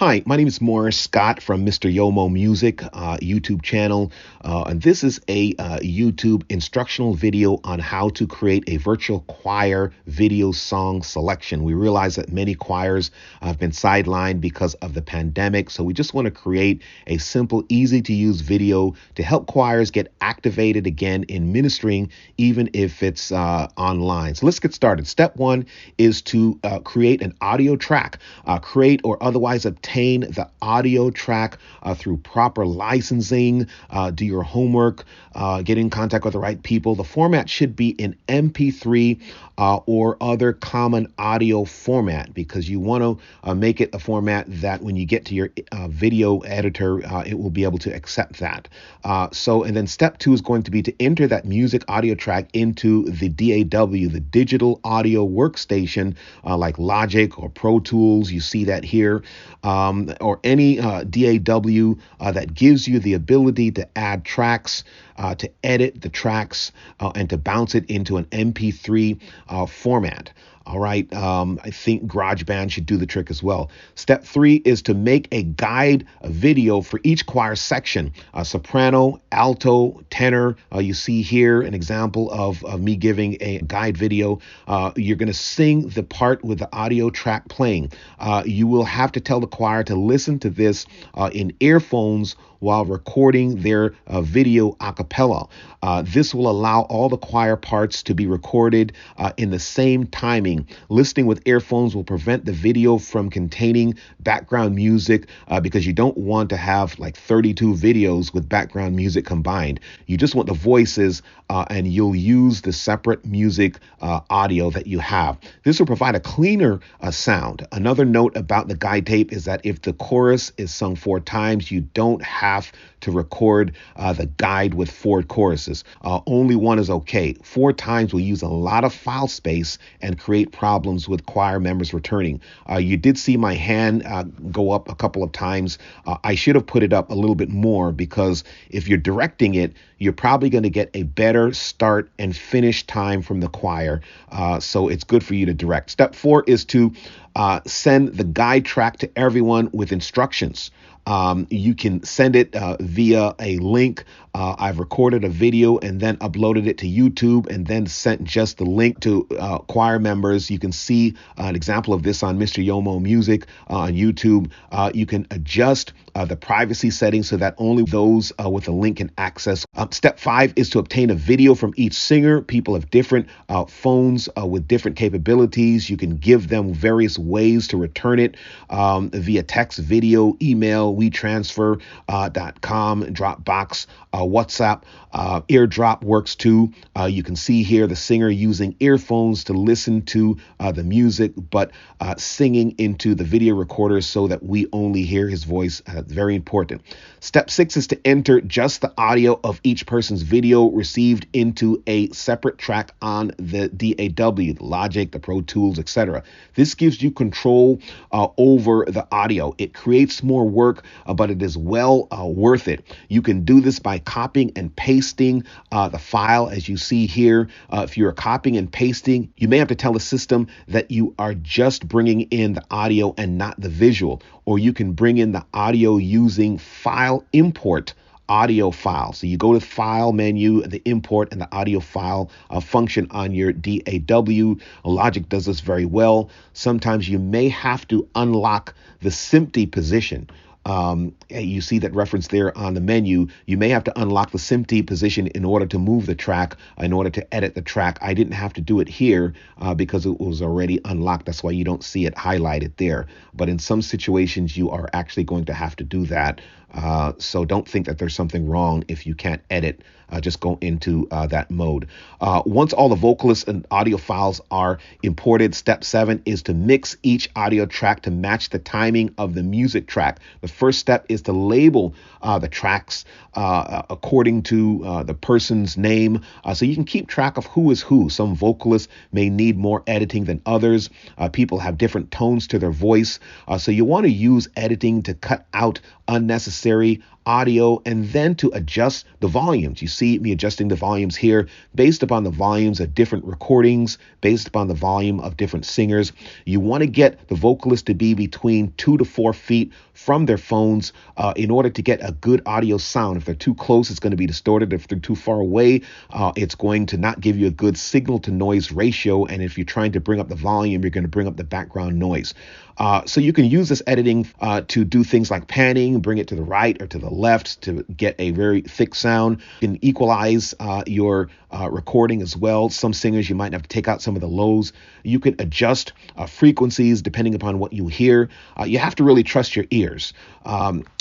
Hi, my name is Morris Scott from MrYoMoMusic YouTube channel, and this is a YouTube instructional video on how to create a virtual choir video song selection. We realize that many choirs have been sidelined because of the pandemic, so we just want to create a simple, easy-to-use video to help choirs get activated again in ministering, even if it's online. So let's get started. Step one is to create an audio track, create or otherwise obtain the audio track through proper licensing, do your homework, get in contact with the right people. The format should be in MP3 or other common audio format, because you want to make it a format that when you get to your video editor, it will be able to accept that. And then step two is going to be to enter that music audio track into the DAW, the digital audio workstation, like Logic or Pro Tools. You see that here. Or any DAW that gives you the ability to add tracks, to edit the tracks, and to bounce it into an MP3 format. All right. I think GarageBand should do the trick as well. Step three is to make a guide video for each choir section, soprano, alto, tenor. You see here an example of me giving a guide video. You're going to sing the part with the audio track playing. You will have to tell the choir to listen to this in earphones while recording their video a cappella. This will allow all the choir parts to be recorded in the same timing. Listening with earphones will prevent the video from containing background music because you don't want to have like 32 videos with background music combined. You just want the voices and you'll use the separate music audio that you have. This will provide a cleaner sound. Another note about the guide tape is that if the chorus is sung 4 times, you don't have to record the guide with 4 choruses. Only 1 is okay. 4 times will use a lot of file space and create problems with choir members returning. You did see my hand go up a couple of times. I should have put it up a little bit more, because if you're directing it, you're probably going to get a better start and finish time from the choir. So it's good for you to direct. Step 4 is to send the guide track to everyone with instructions. You can send it via a link. I've recorded a video and then uploaded it to YouTube and then sent just the link to choir members. You can see an example of this on MrYoMoMusic on YouTube. You can adjust the privacy settings so that only those with a link can access. Step 5 is to obtain a video from each singer. People have different phones with different capabilities. You can give them various ways to return it via text, video, email, WeTransfer.com, Dropbox, WhatsApp. AirDrop works too. You can see here the singer using earphones to listen to the music, but singing into the video recorder so that we only hear his voice. Very important. Step 6 is to enter just the audio of each person's video received into a separate track on the DAW, the Logic, the Pro Tools, etc. This gives you control over the audio. It creates more work, but it is well worth it. You can do this by copying and pasting the file, as you see here. If you're copying and pasting, you may have to tell the system that you are just bringing in the audio and not the visual, or you can bring in the audio using file import audio file. So you go to file menu, the import and the audio file function on your DAW. Logic does this very well. Sometimes you may have to unlock the SMPTE position. You see that reference there on the menu. You may have to unlock the SMPTE position in order to move the track, in order to edit the track. I didn't have to do it here because it was already unlocked. That's why you don't see it highlighted there. But in some situations, you are actually going to have to do that. So don't think that there's something wrong if you can't edit. Just go into that mode. Once all the vocalists and audio files are imported, step 7 is to mix each audio track to match the timing of the music track. The first step is to label the tracks according to the person's name, so you can keep track of who is who. Some vocalists may need more editing than others. People have different tones to their voice, so you want to use editing to cut out unnecessary necessary audio, and then to adjust the volumes. You see me adjusting the volumes here based upon the volumes of different recordings, based upon the volume of different singers. You want to get the vocalist to be between 2 to 4 feet from their phones in order to get a good audio sound. If they're too close, it's going to be distorted. If they're too far away, it's going to not give you a good signal to noise ratio. And if you're trying to bring up the volume, you're going to bring up the background noise. So you can use this editing to do things like panning, bring it to the right or to the left to get a very thick sound. You can equalize your recording as well. Some singers, you might have to take out some of the lows. You can adjust frequencies depending upon what you hear. You have to really trust your ears.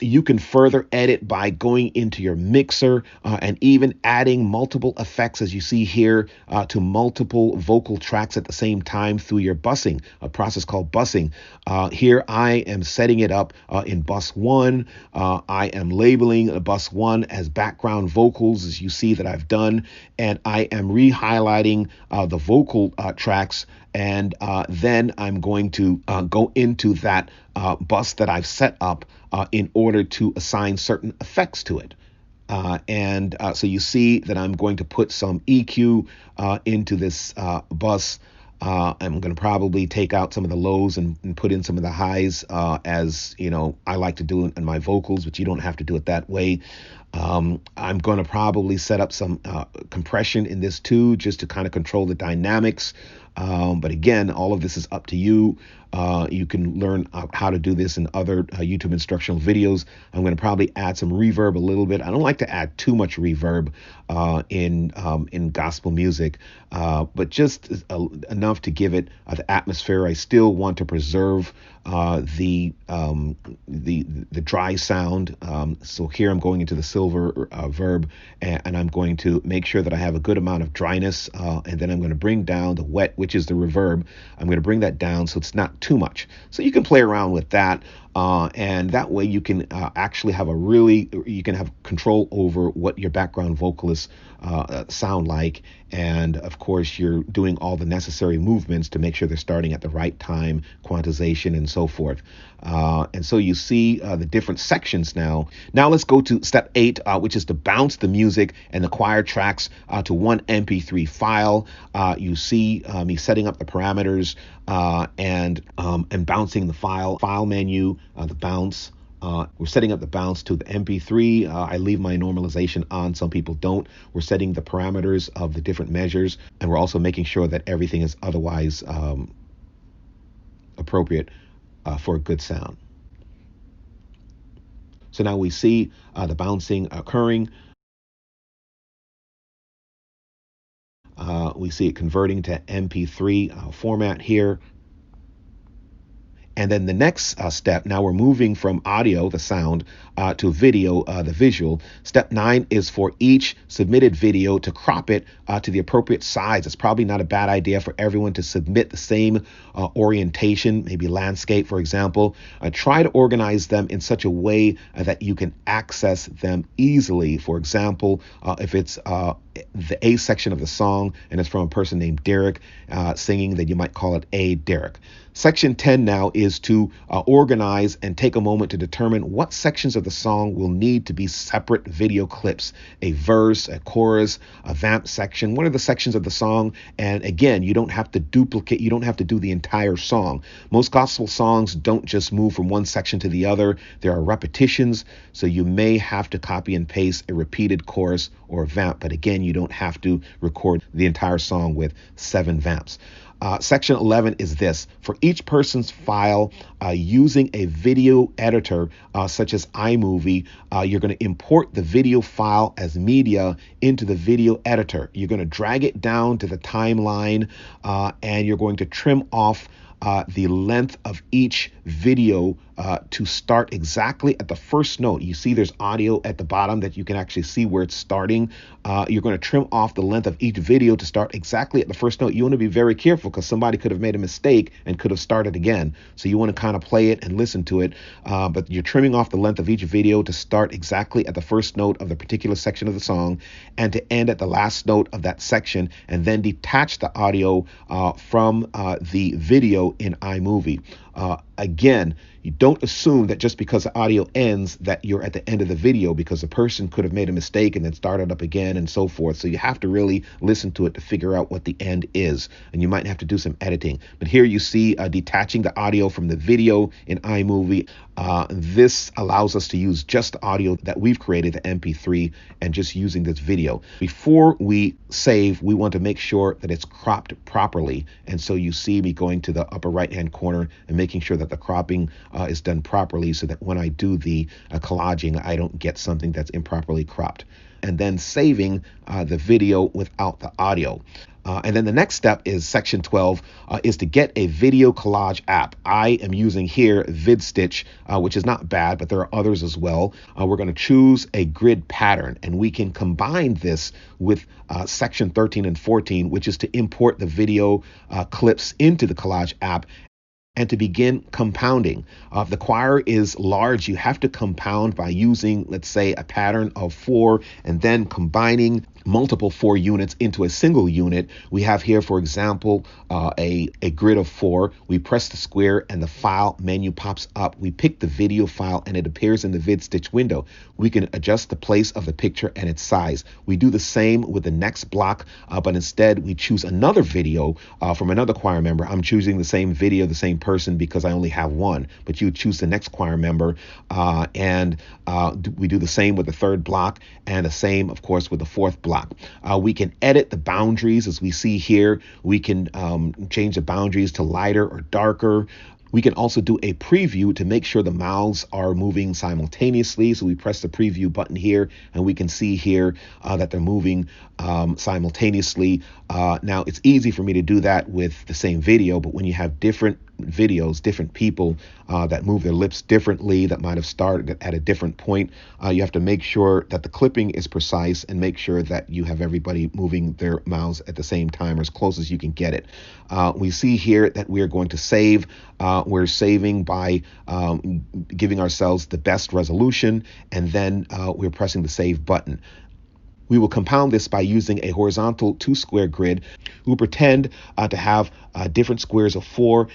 You can further edit by going into your mixer and even adding multiple effects, as you see here, to multiple vocal tracks at the same time through your busing, a process called busing. Here I am setting it up in bus 1. I am labeling bus 1 as background vocals, as you see that I've done, and I am re-highlighting the vocal tracks, and then I'm going to go into that bus that I've set up in order to assign certain effects to it. So you see that I'm going to put some EQ into this bus. I'm going to probably take out some of the lows and put in some of the highs, as you know, I like to do in my vocals, but you don't have to do it that way. I'm going to probably set up some compression in this too, just to kind of control the dynamics. But again, all of this is up to you. You can learn how to do this in other YouTube instructional videos. I'm going to probably add some reverb a little bit. I don't like to add too much reverb in gospel music, but just enough to give it the atmosphere. I still want to preserve the dry sound. So here I'm going into the silver verb, and I'm going to make sure that I have a good amount of dryness, and then I'm going to bring down the wet, which is the reverb. I'm going to bring that down so it's not too much. So you can play around with that. And that way you can actually have you can have control over what your background vocalists sound like. And of course, you're doing all the necessary movements to make sure they're starting at the right time, quantization, and so forth. And so you see the different sections now. Now let's go to step 8, which is to bounce the music and the choir tracks to one MP3 file. You see me setting up the parameters and bouncing the file menu, the bounce. We're setting up the bounce to the MP3. I leave my normalization on. Some people don't. We're setting the parameters of the different measures, and we're also making sure that everything is otherwise appropriate for a good sound. So now we see the bouncing occurring. We see it converting to MP3 format here. And then the next step, now we're moving from audio, the sound, to video, the visual. Step 9 is for each submitted video to crop it to the appropriate size. It's probably not a bad idea for everyone to submit the same orientation, maybe landscape, for example. Try to organize them in such a way that you can access them easily. For example, if it's the A section of the song and it's from a person named Derek singing, then you might call it A Derek. Section 10 now is to organize and take a moment to determine what sections of the song will need to be separate video clips, a verse, a chorus, a vamp section. What are the sections of the song? And again, you don't have to duplicate, you don't have to do the entire song. Most gospel songs don't just move from one section to the other. There are repetitions, so you may have to copy and paste a repeated chorus or a vamp, but again, you don't have to record the entire song with 7 vamps. Section 11 is this: for each person's file, using a video editor such as iMovie, you're going to import the video file as media into the video editor. You're going to drag it down to the timeline, and you're going to trim off the length of each video to start exactly at the first note. You see there's audio at the bottom that you can actually see where it's starting. You're going to trim off the length of each video to start exactly at the first note. You want to be very careful because somebody could have made a mistake and could have started again. So you want to kind of play it and listen to it. But you're trimming off the length of each video to start exactly at the first note of the particular section of the song and to end at the last note of that section, and then detach the audio from the video in iMovie. Again, you don't assume that just because the audio ends that you're at the end of the video, because the person could have made a mistake and then started up again and so forth. So you have to really listen to it to figure out what the end is, and you might have to do some editing. But here you see detaching the audio from the video in iMovie. This allows us to use just the audio that we've created, the MP3, and just using this video. Before we save, we want to make sure that it's cropped properly. And so you see me going to the upper right-hand corner and making sure that the cropping is done properly, so that when I do the collaging, I don't get something that's improperly cropped. And then saving the video without the audio. And then the next step is section 12, is to get a video collage app. I am using here VidStitch, which is not bad, but there are others as well. We're going to choose a grid pattern, and we can combine this with section 13 and 14, which is to import the video clips into the Collage app and to begin compounding. If the choir is large, you have to compound by using, let's say, a pattern of 4 and then combining multiple 4 units into a single unit. We have here, for example, a grid of 4. We press the square and the file menu pops up. We pick the video file and it appears in the VidStitch window. We can adjust the place of the picture and its size. We do the same with the next block, but instead we choose another video from another choir member. I'm choosing the same video, the same person, because I only have one, but you choose the next choir member, and we do the same with the third block, and the same, of course, with the fourth block. We can edit the boundaries, as we see here. We can change the boundaries to lighter or darker. We can also do a preview to make sure the mouths are moving simultaneously. So we press the preview button here, and we can see here that they're moving simultaneously. Now, it's easy for me to do that with the same video, but when you have different videos, different people that move their lips differently, that might have started at a different point, you have to make sure that the clipping is precise and make sure that you have everybody moving their mouths at the same time, or as close as you can get it. We see here that we are going to save. We're saving by giving ourselves the best resolution, and then we're pressing the save button. We will compound this by using a horizontal 2-square grid. We'll pretend to have different squares of 4,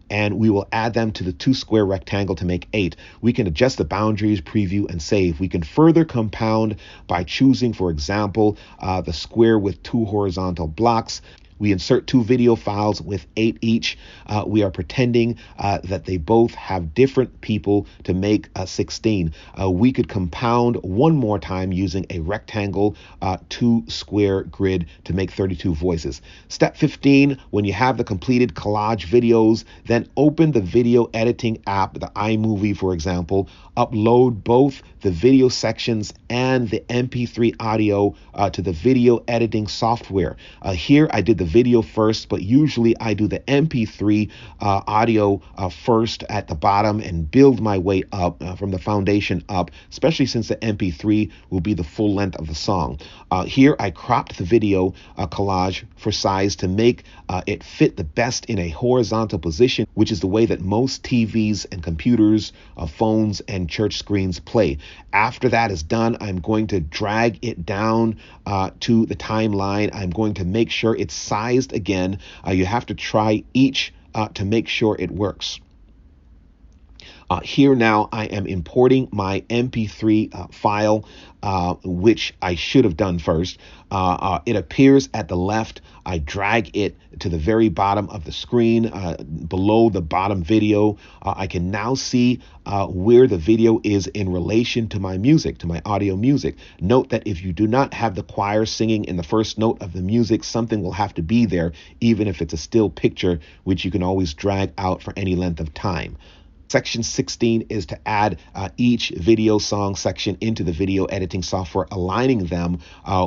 and we will add them to the 2-square rectangle to make 8. We can adjust the boundaries, preview, and save. We can further compound by choosing, for example, the square with 2 horizontal blocks. We insert 2 video files with 8 each. We are pretending that they both have different people to make 16. We could compound one more time using a rectangle 2-square grid to make 32 voices. Step 15, when you have the completed collage videos, then open the video editing app, the iMovie, for example. Upload both the video sections and the MP3 audio to the video editing software. Here I did the video first, but usually I do the MP3 audio first at the bottom and build my way up from the foundation up, especially since the MP3 will be the full length of the song. Here I cropped the video collage for size to make it fit the best in a horizontal position, which is the way that most TVs and computers, phones, and church screens play. After that is done, I'm going to drag it down to the timeline. I'm going to make sure it's sized again. You have to try each to make sure it works. Here now I am importing my MP3 file, which I should have done first. It appears at the left. I drag it to the very bottom of the screen, below the bottom video. I can now see where the video is in relation to my music, to my audio music. Note that if you do not have the choir singing in the first note of the music, something will have to be there, even if it's a still picture, which you can always drag out for any length of time. Section 16 is to add each video song section into the video editing software, aligning them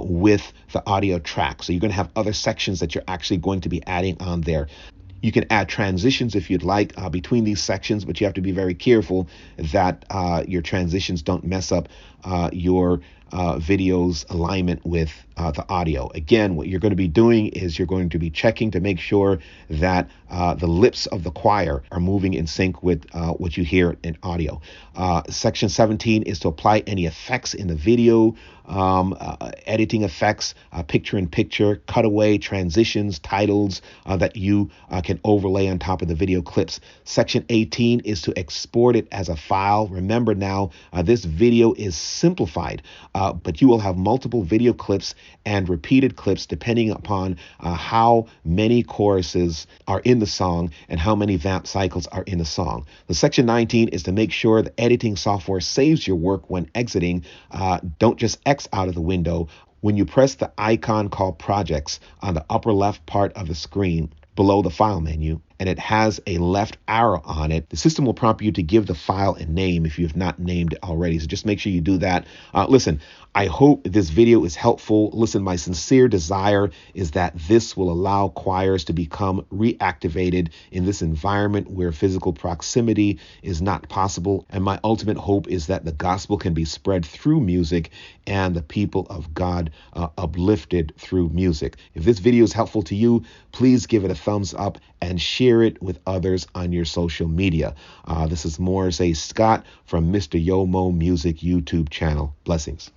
with the audio track. So you're going to have other sections that you're actually going to be adding on there. You can add transitions if you'd like between these sections, but you have to be very careful that your transitions don't mess up your video's alignment with the audio. Again, what you're going to be doing is you're going to be checking to make sure that the lips of the choir are moving in sync with what you hear in audio. Section 17 is to apply any effects in the video, editing effects, picture-in-picture, cutaway, transitions, titles that you can overlay on top of the video clips. Section 18 is to export it as a file. Remember now, this video is simplified, but you will have multiple video clips and repeated clips depending upon how many choruses are in the song and how many vamp cycles are in the song. The Section 19 is to make sure the editing software saves your work when exiting. Don't just X out of the window. When you press the icon called Projects on the upper left part of the screen below the File menu, and it has a left arrow on it, the system will prompt you to give the file a name if you have not named it already. So just make sure you do that. Listen, I hope this video is helpful. Listen, my sincere desire is that this will allow choirs to become reactivated in this environment where physical proximity is not possible. And my ultimate hope is that the gospel can be spread through music and the people of God uplifted through music. If this video is helpful to you, please give it a thumbs up and share it with others on your social media. This is Morris A. Scott from MrYoMoMusic YouTube channel. Blessings.